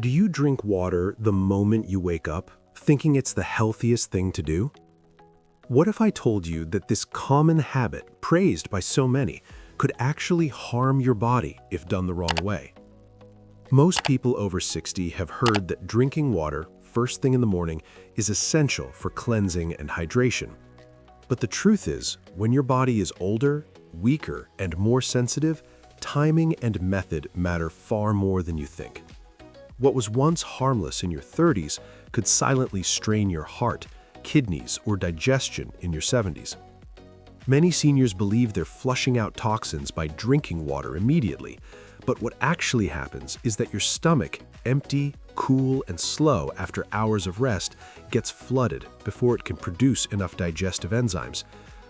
Do you drink water the moment you wake up, thinking it's the healthiest thing to do? What if I told you that this common habit, praised by so many, could actually harm your body if done the wrong way? Most people over 60 have heard that drinking water first thing in the morning is essential for cleansing and hydration. But the truth is, when your body is older, weaker, and more sensitive, timing and method matter far more than you think. What was once harmless in your 30s could silently strain your heart, kidneys, or digestion in your 70s. Many seniors believe they're flushing out toxins by drinking water immediately, but what actually happens is that your stomach, empty, cool, and slow after hours of rest, gets flooded before it can produce enough digestive enzymes.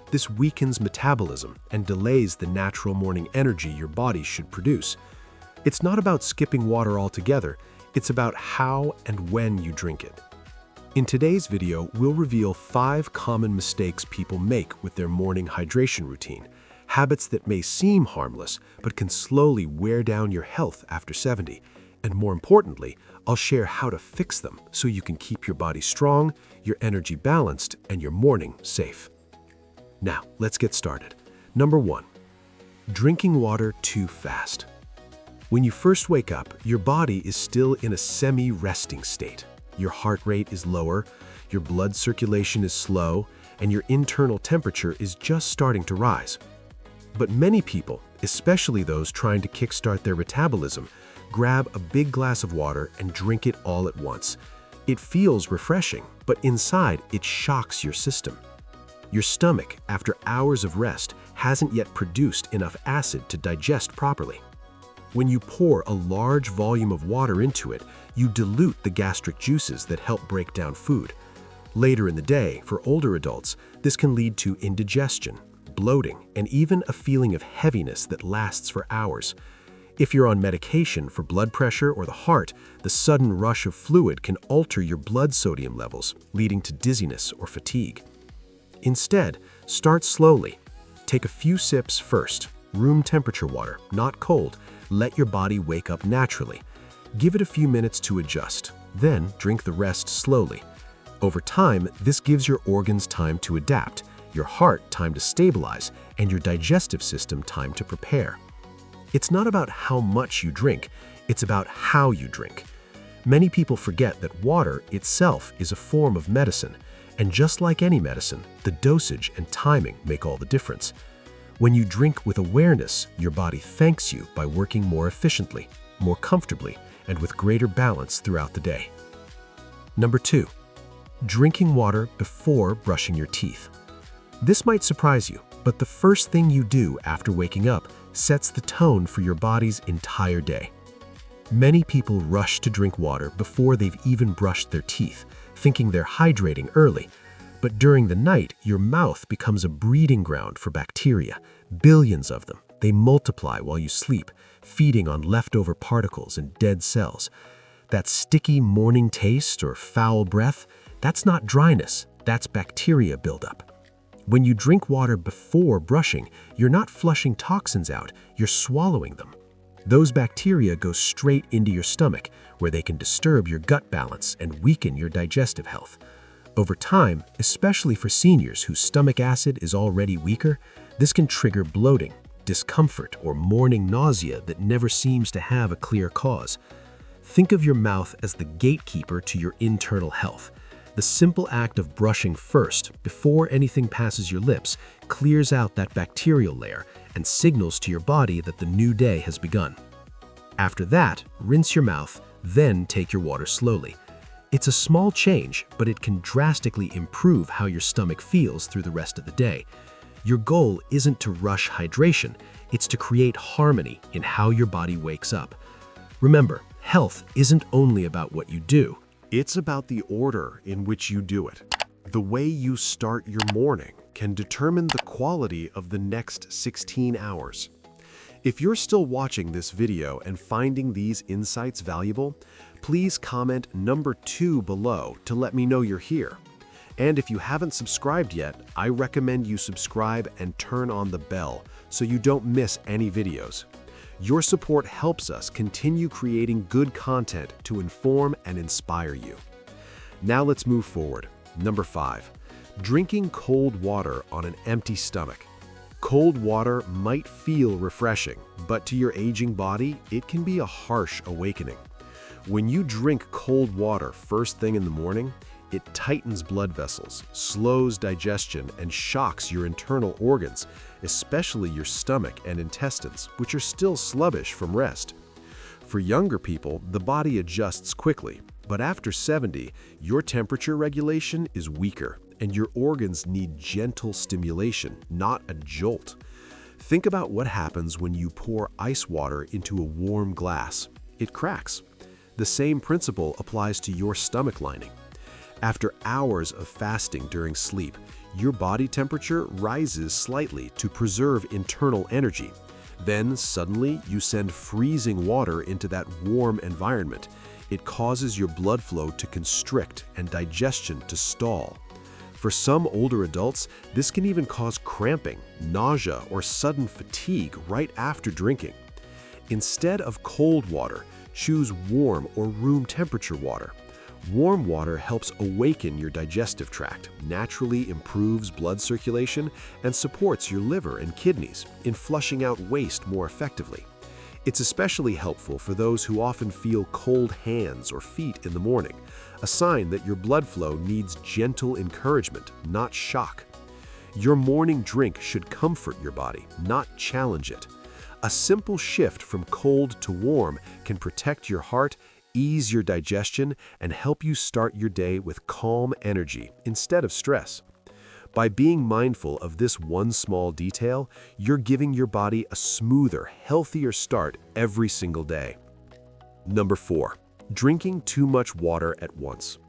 This weakens metabolism and delays the natural morning energy your body should produce. It's not about skipping water altogether, it's about how and when you drink it. In today's video, we'll reveal 5 common mistakes people make with their morning hydration routine, habits that may seem harmless but can slowly wear down your health after 70. And more importantly, I'll share how to fix them so you can keep your body strong, your energy balanced, and your morning safe. Now, let's get started. Number 1. Drinking water too fast. When you first wake up, your body is still in a semi-resting state. Your heart rate is lower, your blood circulation is slow, and your internal temperature is just starting to rise. But many people, especially those trying to kickstart their metabolism, grab a big glass of water and drink it all at once. It feels refreshing, but inside it shocks your system. Your stomach, after hours of rest, hasn't yet produced enough acid to digest properly. When you pour a large volume of water into it, you dilute the gastric juices that help break down food. Later in the day, for older adults, this can lead to indigestion, bloating, and even a feeling of heaviness that lasts for hours. If you're on medication for blood pressure or the heart, the sudden rush of fluid can alter your blood sodium levels, leading to dizziness or fatigue. Instead, start slowly. Take a few sips first, room temperature water, not cold. Let your body wake up naturally. Give it a few minutes to adjust, then drink the rest slowly. Over time, this gives your organs time to adapt, your heart time to stabilize, and your digestive system time to prepare. It's not about how much you drink, it's about how you drink. Many people forget that water itself is a form of medicine, and just like any medicine, the dosage and timing make all the difference. When you drink with awareness, your body thanks you by working more efficiently, more comfortably, and with greater balance throughout the day. Number 2. Drinking water before brushing your teeth. This might surprise you, but the first thing you do after waking up sets the tone for your body's entire day. Many people rush to drink water before they've even brushed their teeth, thinking they're hydrating early. But during the night, your mouth becomes a breeding ground for bacteria, billions of them. They multiply while you sleep, feeding on leftover particles and dead cells. That sticky morning taste or foul breath, that's not dryness, that's bacteria buildup. When you drink water before brushing, you're not flushing toxins out, you're swallowing them. Those bacteria go straight into your stomach, where they can disturb your gut balance and weaken your digestive health. Over time, especially for seniors whose stomach acid is already weaker, this can trigger bloating, discomfort, or morning nausea that never seems to have a clear cause. Think of your mouth as the gatekeeper to your internal health. The simple act of brushing first, before anything passes your lips, clears out that bacterial layer and signals to your body that the new day has begun. After that, rinse your mouth, then take your water slowly. It's a small change, but it can drastically improve how your stomach feels through the rest of the day. Your goal isn't to rush hydration, it's to create harmony in how your body wakes up. Remember, health isn't only about what you do. It's about the order in which you do it. The way you start your morning can determine the quality of the next 16 hours. If you're still watching this video and finding these insights valuable, please comment number 2 below to let me know you're here. And if you haven't subscribed yet, I recommend you subscribe and turn on the bell so you don't miss any videos. Your support helps us continue creating good content to inform and inspire you. Now let's move forward. Number 5, drinking cold water on an empty stomach. Cold water might feel refreshing, but to your aging body, it can be a harsh awakening. When you drink cold water first thing in the morning, it tightens blood vessels, slows digestion, and shocks your internal organs, especially your stomach and intestines, which are still sluggish from rest. For younger people, the body adjusts quickly, but after 70, your temperature regulation is weaker, and your organs need gentle stimulation, not a jolt. Think about what happens when you pour ice water into a warm glass. It cracks. The same principle applies to your stomach lining. After hours of fasting during sleep, your body temperature rises slightly to preserve internal energy. Then, suddenly, you send freezing water into that warm environment. It causes your blood flow to constrict and digestion to stall. For some older adults, this can even cause cramping, nausea, or sudden fatigue right after drinking. Instead of cold water, choose warm or room temperature water. Warm water helps awaken your digestive tract, naturally improves blood circulation, and supports your liver and kidneys in flushing out waste more effectively. It's especially helpful for those who often feel cold hands or feet in the morning, a sign that your blood flow needs gentle encouragement, not shock. Your morning drink should comfort your body, not challenge it. A simple shift from cold to warm can protect your heart, ease your digestion, and help you start your day with calm energy instead of stress. By being mindful of this one small detail, you're giving your body a smoother, healthier start every single day. Number 4, drinking too much water at once.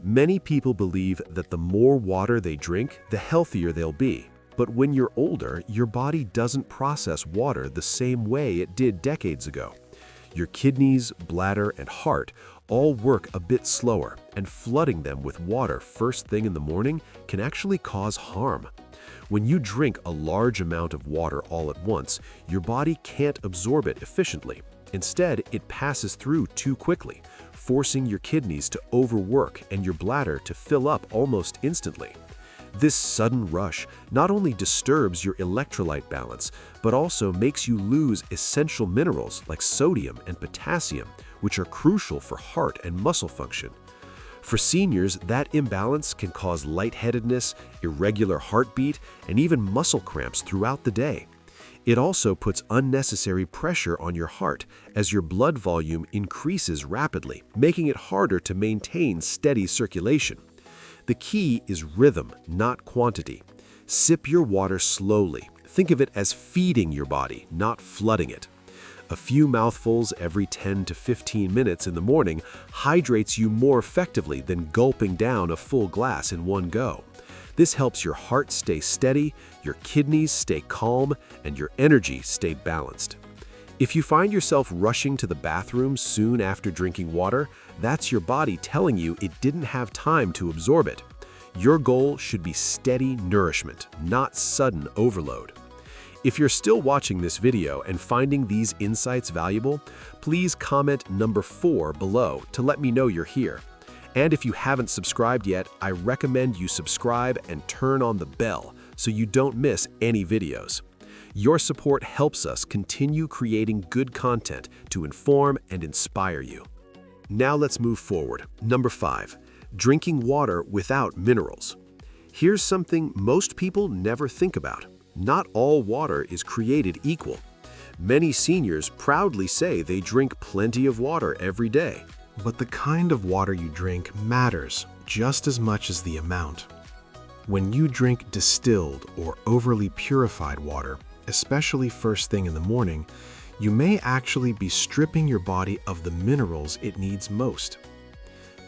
Many people believe that the more water they drink, the healthier they'll be. But when you're older, your body doesn't process water the same way it did decades ago. Your kidneys, bladder, and heart all work a bit slower, and flooding them with water first thing in the morning can actually cause harm. When you drink a large amount of water all at once, your body can't absorb it efficiently. Instead, it passes through too quickly, forcing your kidneys to overwork and your bladder to fill up almost instantly. This sudden rush not only disturbs your electrolyte balance, but also makes you lose essential minerals like sodium and potassium, which are crucial for heart and muscle function. For seniors, that imbalance can cause lightheadedness, irregular heartbeat, and even muscle cramps throughout the day. It also puts unnecessary pressure on your heart as your blood volume increases rapidly, making it harder to maintain steady circulation. The key is rhythm, not quantity. Sip your water slowly. Think of it as feeding your body, not flooding it. A few mouthfuls every 10 to 15 minutes in the morning hydrates you more effectively than gulping down a full glass in one go. This helps your heart stay steady, your kidneys stay calm, and your energy stay balanced. If you find yourself rushing to the bathroom soon after drinking water, that's your body telling you it didn't have time to absorb it. Your goal should be steady nourishment, not sudden overload. If you're still watching this video and finding these insights valuable, please comment number 4 below to let me know you're here. And if you haven't subscribed yet, I recommend you subscribe and turn on the bell so you don't miss any videos. Your support helps us continue creating good content to inform and inspire you. Now let's move forward. Number 5, drinking water without minerals. Here's something most people never think about. Not all water is created equal. Many seniors proudly say they drink plenty of water every day. But the kind of water you drink matters just as much as the amount. When you drink distilled or overly purified water, especially first thing in the morning, you may actually be stripping your body of the minerals it needs most.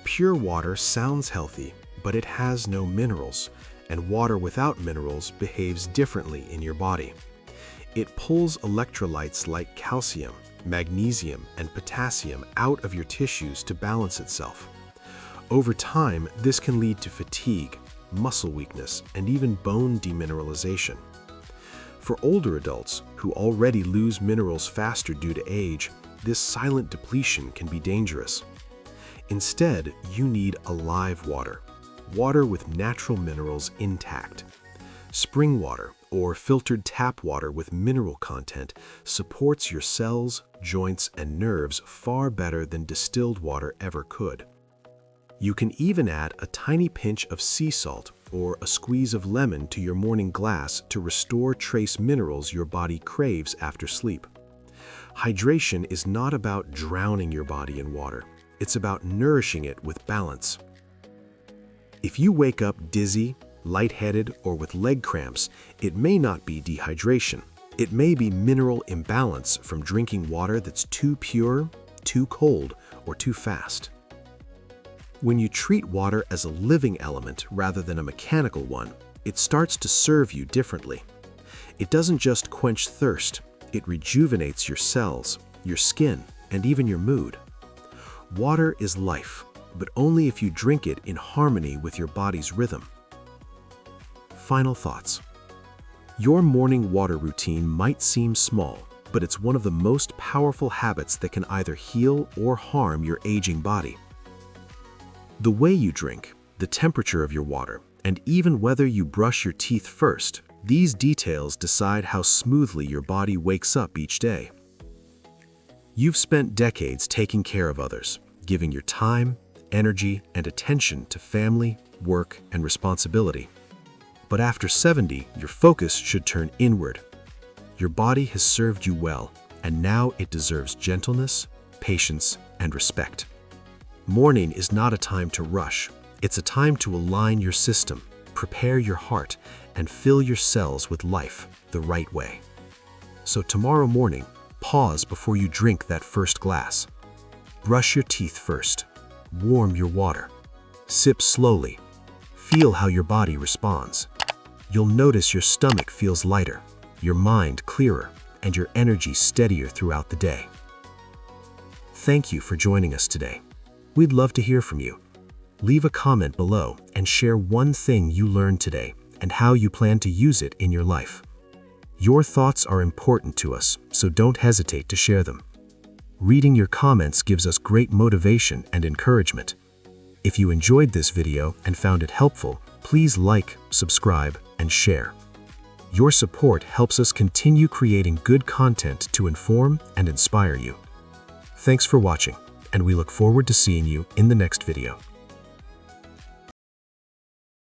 Pure water sounds healthy, but it has no minerals, and water without minerals behaves differently in your body. It pulls electrolytes like calcium, magnesium, and potassium out of your tissues to balance itself. Over time, this can lead to fatigue, muscle weakness, and even bone demineralization. For older adults who already lose minerals faster due to age, this silent depletion can be dangerous. Instead, you need alive water, water with natural minerals intact. Spring water, or filtered tap water with mineral content, supports your cells, joints, and nerves far better than distilled water ever could. You can even add a tiny pinch of sea salt or a squeeze of lemon to your morning glass to restore trace minerals your body craves after sleep. Hydration is not about drowning your body in water. It's about nourishing it with balance. If you wake up dizzy, lightheaded, or with leg cramps, it may not be dehydration. It may be mineral imbalance from drinking water that's too pure, too cold, or too fast. When you treat water as a living element rather than a mechanical one, it starts to serve you differently. It doesn't just quench thirst, it rejuvenates your cells, your skin, and even your mood. Water is life, but only if you drink it in harmony with your body's rhythm. Final thoughts. Your morning water routine might seem small, but it's one of the most powerful habits that can either heal or harm your aging body. The way you drink, the temperature of your water, and even whether you brush your teeth first, these details decide how smoothly your body wakes up each day. You've spent decades taking care of others, giving your time, energy, and attention to family, work, and responsibility. But after 70, your focus should turn inward. Your body has served you well, and now it deserves gentleness, patience, and respect. Morning is not a time to rush. It's a time to align your system, prepare your heart, and fill your cells with life the right way. So tomorrow morning, pause before you drink that first glass. Brush your teeth first. Warm your water. Sip slowly. Feel how your body responds. You'll notice your stomach feels lighter, your mind clearer, and your energy steadier throughout the day. Thank you for joining us today. We'd love to hear from you. Leave a comment below and share one thing you learned today and how you plan to use it in your life. Your thoughts are important to us, so don't hesitate to share them. Reading your comments gives us great motivation and encouragement. If you enjoyed this video and found it helpful, please like, subscribe, and share. Your support helps us continue creating good content to inform and inspire you. Thanks for watching, and we look forward to seeing you in the next video.